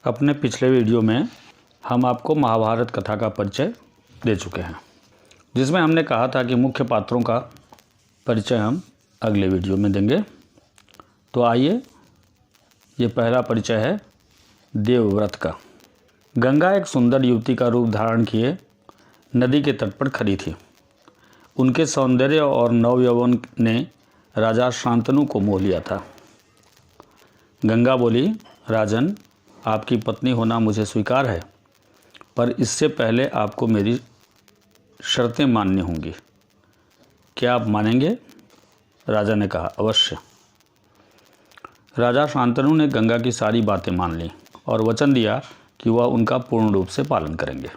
अपने पिछले वीडियो में हम आपको महाभारत कथा का परिचय दे चुके हैं, जिसमें हमने कहा था कि मुख्य पात्रों का परिचय हम अगले वीडियो में देंगे। तो आइए, ये पहला परिचय है देवव्रत का। गंगा एक सुंदर युवती का रूप धारण किए नदी के तट पर खड़ी थी। उनके सौंदर्य और नवयौवन ने राजा शांतनु को मोह लिया था। गंगा बोली, राजन, आपकी पत्नी होना मुझे स्वीकार है, पर इससे पहले आपको मेरी शर्तें माननी होंगी। क्या आप मानेंगे? राजा ने कहा, अवश्य। राजा शांतनु ने गंगा की सारी बातें मान लीं और वचन दिया कि वह उनका पूर्ण रूप से पालन करेंगे।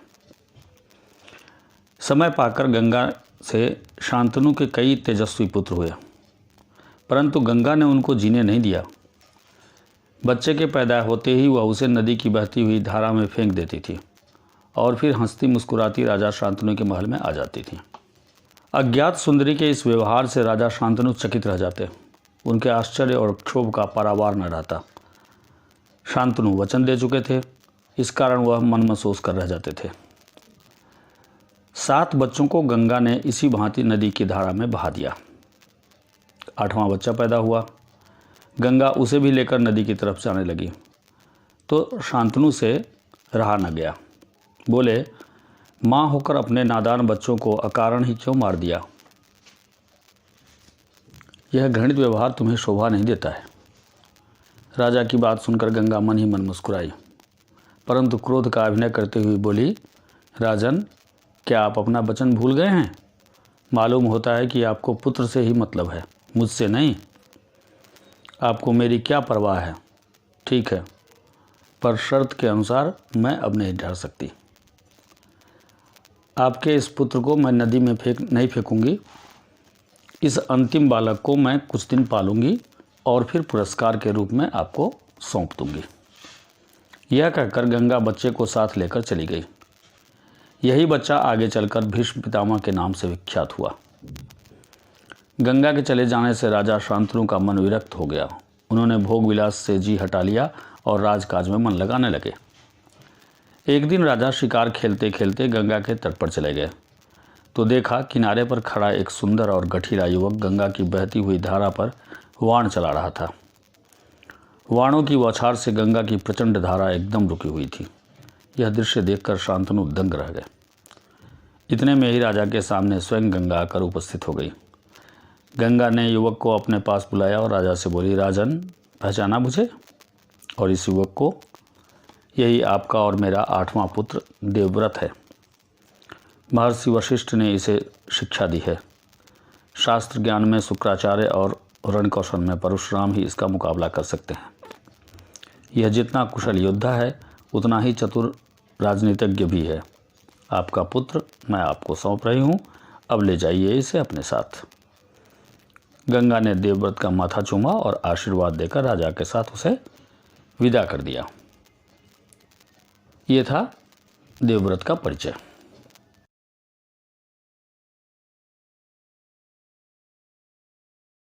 समय पाकर गंगा से शांतनु के कई तेजस्वी पुत्र हुए, परंतु गंगा ने उनको जीने नहीं दिया। बच्चे के पैदा होते ही वह उसे नदी की बहती हुई धारा में फेंक देती थी और फिर हंसती मुस्कुराती राजा शांतनु के महल में आ जाती थी। अज्ञात सुंदरी के इस व्यवहार से राजा शांतनु चकित रह जाते। उनके आश्चर्य और क्षोभ का पारावार न रहता। शांतनु वचन दे चुके थे, इस कारण वह मन महसूस कर रह जाते थे। 7 बच्चों को गंगा ने इसी भांति नदी की धारा में बहा दिया। 8वां बच्चा पैदा हुआ। गंगा उसे भी लेकर नदी की तरफ जाने लगी तो शांतनु से रहा न गया। बोले, माँ होकर अपने नादान बच्चों को अकारण ही क्यों मार दिया? यह घृणित व्यवहार तुम्हें शोभा नहीं देता है। राजा की बात सुनकर गंगा मन ही मन मुस्कुराई, परंतु क्रोध का अभिनय करते हुए बोली, राजन, क्या आप अपना वचन भूल गए हैं? मालूम होता है कि आपको पुत्र से ही मतलब है, मुझसे नहीं। आपको मेरी क्या परवाह है? ठीक है, पर शर्त के अनुसार मैं अब नहीं ठहर सकती। आपके इस पुत्र को मैं नदी में नहीं फेंकूंगी। इस अंतिम बालक को मैं कुछ दिन पालूंगी और फिर पुरस्कार के रूप में आपको सौंप दूंगी। यह कहकर गंगा बच्चे को साथ लेकर चली गई। यही बच्चा आगे चलकर भीष्म पितामह के नाम से विख्यात हुआ। गंगा के चले जाने से राजा शांतनु का मन विरक्त हो गया। उन्होंने भोग विलास से जी हटा लिया और राजकाज में मन लगाने लगे। एक दिन राजा शिकार खेलते खेलते गंगा के तट पर चले गए तो देखा किनारे पर खड़ा एक सुंदर और गठीला युवक गंगा की बहती हुई धारा पर वाण चला रहा था। वाणों की बौछार से गंगा की प्रचंड धारा एकदम रुकी हुई थी। यह दृश्य देखकर शांतनु दंग रह गए। इतने में ही राजा के सामने स्वयं गंगा आकर उपस्थित हो गई। गंगा ने युवक को अपने पास बुलाया और राजा से बोली, राजन, पहचाना मुझे और इस युवक को? यही आपका और मेरा 8वां पुत्र देवव्रत है। महर्षि वशिष्ठ ने इसे शिक्षा दी है। शास्त्र ज्ञान में शुक्राचार्य और रण कौशल में परशुराम ही इसका मुकाबला कर सकते हैं। यह जितना कुशल योद्धा है उतना ही चतुर राजनीतिज्ञ भी है। आपका पुत्र मैं आपको सौंप रही हूँ, अब ले जाइए इसे अपने साथ। गंगा ने देवव्रत का माथा चूमा और आशीर्वाद देकर राजा के साथ उसे विदा कर दिया। ये था देवव्रत का परिचय।